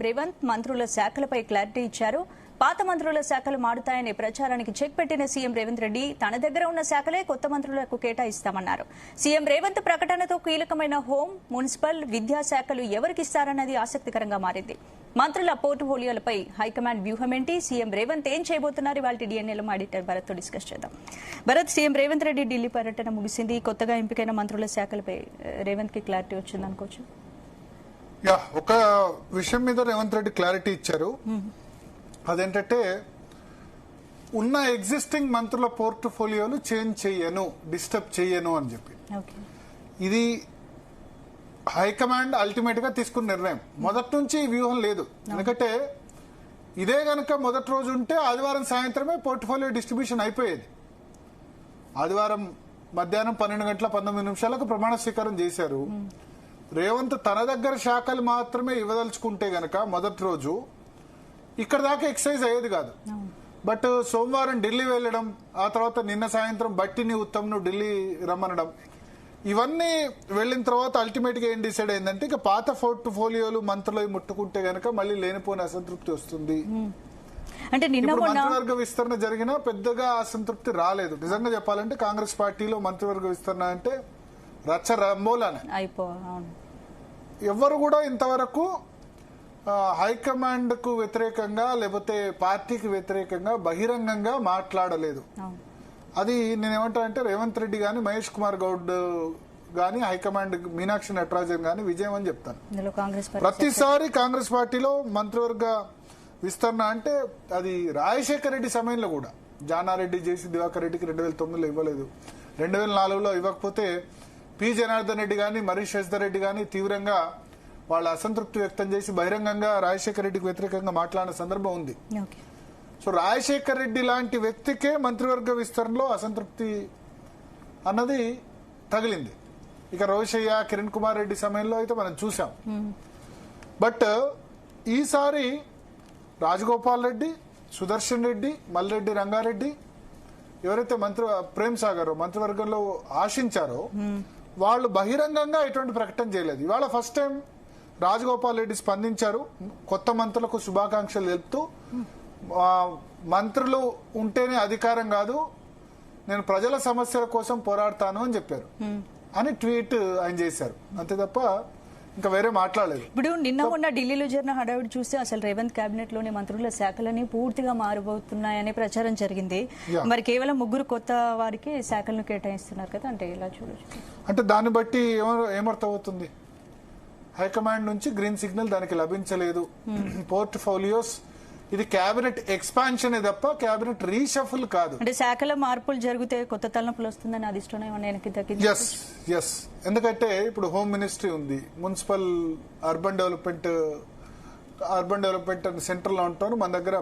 రేవంత్ మంత్రుల శాఖలపై క్లారిటీ ఇచ్చారు. పాత మంత్రుల శాఖలు మారుతాయనే ప్రచారానికి చెక్ పెట్టిన సీఎం రేవంత్ రెడ్డి తన దగ్గర ఉన్న శాఖలే కొత్త మంత్రులకు కేటాయిస్తామన్నారు. సీఎం రేవంత్ ప్రకటనతో కీలకమైన హోం, మున్సిపల్, విద్యా శాఖలు ఎవరికిస్తారన్నది ఆసక్తికరంగా మారింది. మంత్రుల పోర్ట్ఫోలియోలపై హైకమాండ్ వ్యూహం ఏంటి, సీఎం రేవంత్ ఏం చేయబోతున్నారు, వాళ్ళ డిఎన్ఏలో మా ఎడిటర్ భరత్ తో డిస్కస్ చేద్దాం. భరత్, సీఎం రేవంత్ రెడ్డి ఢిల్లీ పర్యటన ముగిసింది. కొత్తగా ఎంపికైన మంత్రుల శాఖలపై రేవంత్ కి క్లారిటీ వచ్చింది అనుకోవచ్చు. ఒక విషయం మీద రేవంత్ రెడ్డి క్లారిటీ ఇచ్చారు. అదేంటంటే ఉన్న ఎగ్జిస్టింగ్ మంత్రుల పోర్ట్ఫోలియోలు చేంజ్ చెయ్యను, డిస్టర్బ్ చెయ్యను అని చెప్పి. ఇది హైకమాండ్ అల్టిమేట్ గా తీసుకున్న నిర్ణయం. మొదటి నుంచి వ్యూహం లేదు. ఎందుకంటే ఇదే గనక మొదటి రోజు ఉంటే ఆదివారం సాయంత్రమే పోర్ట్ఫోలియో డిస్ట్రిబ్యూషన్ అయిపోయేది. ఆదివారం మధ్యాహ్నం 12:19 ప్రమాణ స్వీకారం చేశారు. రేవంత్ తన దగ్గర శాఖలు మాత్రమే ఇవ్వదలుచుకుంటే గనక మొదటి రోజు ఇక్కడ దాకా ఎక్సైజ్ అయ్యేది కాదు. బట్ సోమవారం ఢిల్లీ వెళ్లడం, ఆ తర్వాత నిన్న సాయంత్రం బట్టిని ఉత్తమ్ను ఢిల్లీ రమ్మనడం, ఇవన్నీ వెళ్ళిన తర్వాత అల్టిమేట్ గా ఏం డిసైడ్ అయిందంటే ఇక పాత పోర్ట్ఫోలియోలు మంత్రులు ముట్టుకుంటే గనక మళ్ళీ లేనిపోయిన అసంతృప్తి వస్తుంది. అంటే మంత్రివర్గ విస్తరణ జరిగినా పెద్దగా అసంతృప్తి రాలేదు. నిజంగా చెప్పాలంటే కాంగ్రెస్ పార్టీలో మంత్రివర్గ విస్తరణ అంటే రచ్చ రంబోలానే. ఎవరు కూడా ఇంతవరకు హైకమాండ్ కు వ్యతిరేకంగా లేకపోతే పార్టీకి వ్యతిరేకంగా బహిరంగంగా మాట్లాడలేదు. అది నేనేమంటానంటే రేవంత్ రెడ్డి గాని, మహేష్ కుమార్ గౌడ్ గాని, హైకమాండ్ మీనాక్షి నటరాజన్ గాని విజయం అని చెప్తాను. ప్రతిసారి కాంగ్రెస్ పార్టీలో మంత్రివర్గ విస్తరణ అంటే అది రాజశేఖర రెడ్డి సమయంలో కూడా జానారెడ్డి చేసి దివాకర్ రెడ్డికి 2009లో ఇవ్వలేదు, 2004లో ఇవ్వకపోతే పి జనార్దన్ రెడ్డి గాని, మర్రి శశిధర్ రెడ్డి గాని తీవ్రంగా వాళ్ళ అసంతృప్తి వ్యక్తం చేసి బహిరంగంగా రాజశేఖర రెడ్డికి వ్యతిరేకంగా మాట్లాడిన సందర్భం ఉంది. సో రాజశేఖర రెడ్డి లాంటి వ్యక్తికే మంత్రివర్గ విస్తరణలో అసంతృప్తి అన్నది తగిలింది. ఇక రోషయ్య, కిరణ్ కుమార్ రెడ్డి సమయంలో అయితే మనం చూసాం. బట్ ఈసారి రాజగోపాల్ రెడ్డి, సుదర్శన్ రెడ్డి, మల్రెడ్డి రంగారెడ్డి ఎవరైతే ప్రేమ్ సాగర్ మంత్రివర్గంలో ఆశించారో వాళ్ళు బహిరంగంగా ఎటువంటి ప్రకటన చేయలేదు. ఇవాళ ఫస్ట్ టైం రాజగోపాల్ రెడ్డి స్పందించారు. కొత్త మంత్రులకు శుభాకాంక్షలు తెలుపుతూ మంత్రులు ఉంటేనే అధికారం కాదు, నేను ప్రజల సమస్యల కోసం పోరాడతాను అని చెప్పారు అని ట్వీట్ ఆయన చేశారు. అంతే తప్ప ఇంకా వేరే మాట్లాడలేదు. ఇప్పుడు నిన్న ఉన్న ఢిల్లీలో జరిగిన హడావిడి చూస్తే అసలు రేవంత్ కేబినెట్ లోని మంత్రుల శాఖలని పూర్తిగా మారబోతున్నాయనే ప్రచారం జరిగింది. మరి కేవలం 3 కొత్త వారికి శాఖలను కేటాయిస్తున్నారు కదా, అంటే ఇలా చూడొచ్చు. అంటే దాన్ని బట్టి ఏమర్థమవుతుంది? హైకమాండ్ నుంచి గ్రీన్ సిగ్నల్ దానికి లభించలేదు. పోర్ట్ఫోలియోస్ ఇది కేబినెట్ ఎక్స్పాన్షన్ తప్ప కేబినెట్ రీషఫుల్ కాదు. అంటే శాఖల మార్పులు జరిగితే కొత్త తలనొప్పులు వస్తుందని అధిష్టానం ఎస్. ఎందుకంటే ఇప్పుడు హోమ్ మినిస్ట్రీ ఉంది, మున్సిపల్ అర్బన్ డెవలప్మెంట్ సెంటర్ లో ఉంటారు. మన దగ్గర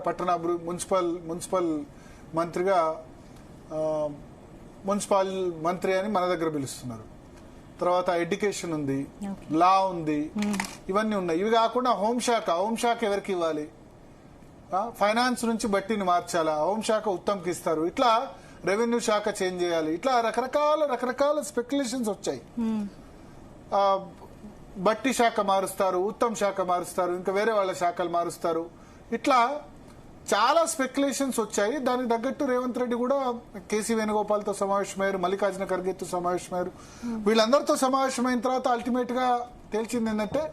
మున్సిపల్ మంత్రిగా మున్సిపల్ మంత్రి అని మన దగ్గర పిలుస్తున్నారు. తర్వాత ఎడ్యుకేషన్ ఉంది, లా ఉంది, ఇవన్నీ ఉన్నాయి. ఇవి కాకుండా హోంశాఖ ఎవరికి ఇవ్వాలి? ఫైనాన్స్ నుంచి బట్టిని మార్చాలా? హోంశాఖ ఉత్తమ్కి ఇస్తారు. ఇట్లా రెవెన్యూ శాఖ చేంజ్ చేయాలి. ఇట్లా రకరకాల స్పెక్యులేషన్స్ వచ్చాయి. బట్టి శాఖ మారుస్తారు, ఉత్తమ్ శాఖ మారుస్తారు, ఇంకా వేరే వాళ్ళ శాఖలు మారుస్తారు. ఇట్లా చాలా స్పెక్యులేషన్స్ వచ్చాయి. దానికి తగ్గట్టు రేవంత్ రెడ్డి కూడా కేసీ వేణుగోపాల్తో సమావేశమయ్యారు, మల్లికార్జున ఖర్గేతో సమావేశమయ్యారు. వీళ్ళందరితో సమావేశమైన తర్వాత అల్టిమేట్ గా తేల్చింది ఏంటంటే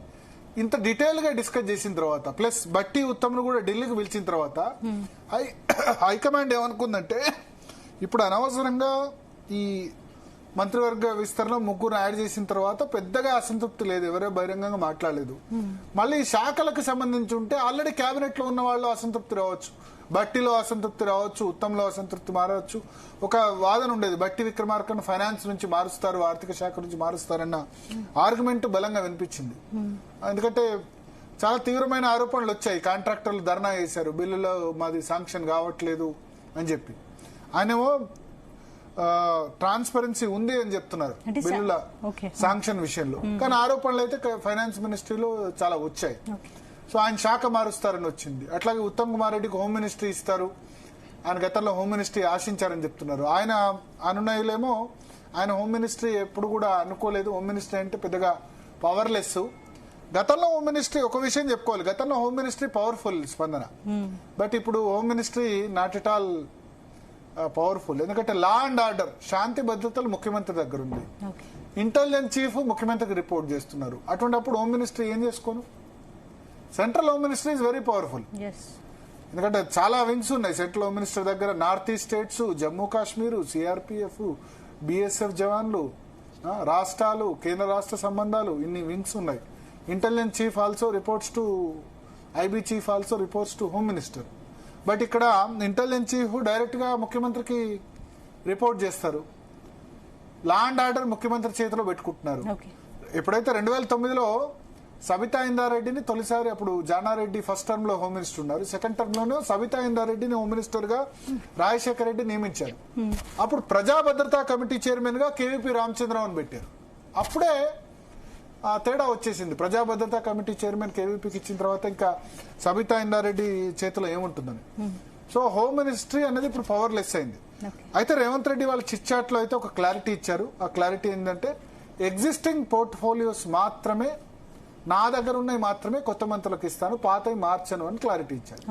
ఇంత డీటెయిల్ గా డిస్కస్ చేసిన తర్వాత ప్లస్ బట్టి ఉత్తమ్ను కూడా ఢిల్లీకి పిలిచిన తర్వాత హైకమాండ్ ఏమనుకుందంటే ఇప్పుడు అనవసరంగా ఈ మంత్రివర్గ విస్తరణ 3 యాడ్ చేసిన తర్వాత పెద్దగా అసంతృప్తి లేదు, ఎవరో బహిరంగంగా మాట్లాడలేదు. మళ్ళీ శాఖలకు సంబంధించి ఉంటే ఆల్రెడీ కేబినెట్ లో ఉన్న వాళ్ళు అసంతృప్తి రావచ్చు, బట్టిలో అసంతృప్తి రావచ్చు, ఉత్తమ్లో అసంతృప్తి మారవచ్చు. ఒక వాదన ఉండేది, బట్టి విక్రమార్కను ఫైనాన్స్ నుంచి మారుస్తారు, ఆర్థిక శాఖ నుంచి మారుస్తారన్న ఆర్గ్యుమెంట్ బలంగా వినిపించింది. ఎందుకంటే చాలా తీవ్రమైన ఆరోపణలు వచ్చాయి. కాంట్రాక్టర్లు ధర్నా చేశారు, బిల్లులో మాది శాంక్షన్ కావట్లేదు అని చెప్పి. ఆయనేమో ట్రాన్స్పరెన్సీ ఉంది అని చెప్తున్నారు బిల్లుల శాంక్షన్ విషయంలో, కానీ ఆరోపణలు అయితే ఫైనాన్స్ మినిస్ట్రీలో చాలా వచ్చాయి. సో ఆయన శాఖ మారుస్తారని వచ్చింది. అట్లాగే ఉత్తమ్ కుమార్ రెడ్డికి హోమ్ మినిస్ట్రీ ఇస్తారు, ఆయన గతంలో హోమ్ మినిస్ట్రీ ఆశించారని చెప్తున్నారు. ఆయన అనునయులేమో ఆయన హోమ్ మినిస్ట్రీ ఎప్పుడు కూడా అనుకోలేదు, హోమ్ మినిస్ట్రీ అంటే పెద్దగా పవర్లెస్, గతంలో హోమ్ మినిస్ట్రీ ఒక విషయం చెప్పుకోవాలి, గతంలో హోమ్ మినిస్ట్రీ పవర్ఫుల్ స్పందన, బట్ ఇప్పుడు home ministry not at all powerful. ఎందుకంటే లా అండ్ ఆర్డర్, శాంతి భద్రతలు ముఖ్యమంత్రి దగ్గర ఉంది, ఇంటెలిజెన్స్ చీఫ్ ముఖ్యమంత్రికి రిపోర్ట్ చేస్తున్నారు. అటువంటిప్పుడు హోమ్ మినిస్ట్రీ ఏం చేసుకోను? Central home ministry is very powerful. ఎందుకంటే చాలా వింగ్స్ ఉన్నాయి సెంట్రల్ హోమ్ మినిస్టర్ దగ్గర. North east states, Jammu Kashmir, CRPF, BSF జవాన్లు, రాష్ట్రాలు, కేంద్ర రాష్ట్ర సంబంధాలు, ఇన్ని వింగ్స్ ఉన్నాయి. Intelligence chief also reports to IB chief also reports to home minister. But ఇక్కడ ఇంటెలిజెన్స్ చీఫ్ డైరెక్ట్ గా ముఖ్యమంత్రికి రిపోర్ట్ చేస్తారు. లా అండ్ ఆర్డర్ ముఖ్యమంత్రి చేతిలో పెట్టుకుంటున్నారు. ఎప్పుడైతే 2009లో సబితా ఇందారెడ్డిని తొలిసారి, అప్పుడు జానారెడ్డి ఫస్ట్ టర్మ్ లో హోమ్ మినిస్టర్ ఉన్నారు, సెకండ్ టర్మ్ లోనే సబితా ఇందారెడ్డిని హోమ్ మినిస్టర్ గా రాజశేఖర రెడ్డి నియమించారు. అప్పుడు ప్రజా భద్రతా కమిటీ చైర్మన్ గా కేవీపీ రామచంద్రరావుని పెట్టారు. అప్పుడే ఆ తేడా వచ్చేసింది. ప్రజా భద్రతా కమిటీ చైర్మన్ కేవీపీకి ఇచ్చిన తర్వాత ఇంకా సబితా ఇందారెడ్డి చేతిలో ఏముంటుందని. సో హోమ్ మినిస్ట్రీ అనేది ఇప్పుడు పవర్లెస్ అయింది. అయితే రేవంత్ రెడ్డి వాళ్ళ చిట్ చాట్ లో అయితే ఒక క్లారిటీ ఇచ్చారు. ఆ క్లారిటీ ఏంటంటే ఎగ్జిస్టింగ్ పోర్ట్ఫోలియోస్ మాత్రమే, నా దగ్గర ఉన్నాయి మాత్రమే కొత్త మంత్రులకు ఇస్తాను, పాతవి మార్చను అని క్లారిటీ ఇచ్చారు.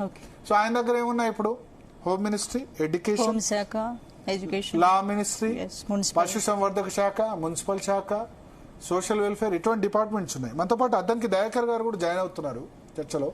సో ఆయన దగ్గర ఏమున్నాయి ఇప్పుడు? హోమ్ మినిస్ట్రీ, ఎడ్యుకేషన్, లా మినిస్ట్రీ, పశుసంవర్ధక శాఖ, మున్సిపల్ శాఖ, సోషల్ వెల్ఫేర్, ఇటువంటి డిపార్ట్మెంట్స్ ఉన్నాయి. మనతో పాటు అద్దంకి దయాకర్ గారు కూడా జాయిన్ అవుతున్నారు చర్చలో.